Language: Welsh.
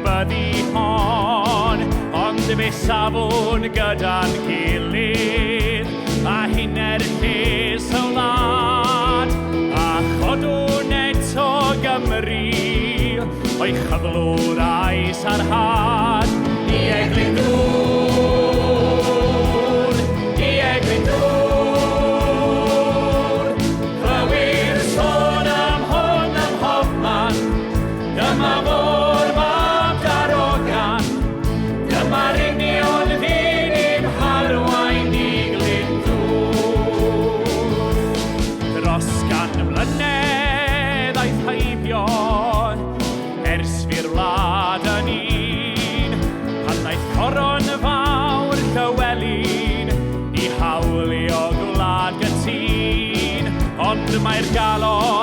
byddi hon, ond fe safon gyda'n gilydd, a hynna'r lles y wlad, a chodwn eto Gymru, o'i chyflwr a'i sarhad. Ie Glyndwr, Ie Glyndwr, clywir sôn am hwn am hofman, dyma fo'r Mab Darogan, dyma'r union ddinim arwain Ie Glyndwr. Dros gan mlynedd aeth heibio, ers fi'r wlad yn un, pan ddaeth coron fawr Llywelyn i hawlio gwlad gytun, ond mae'r galon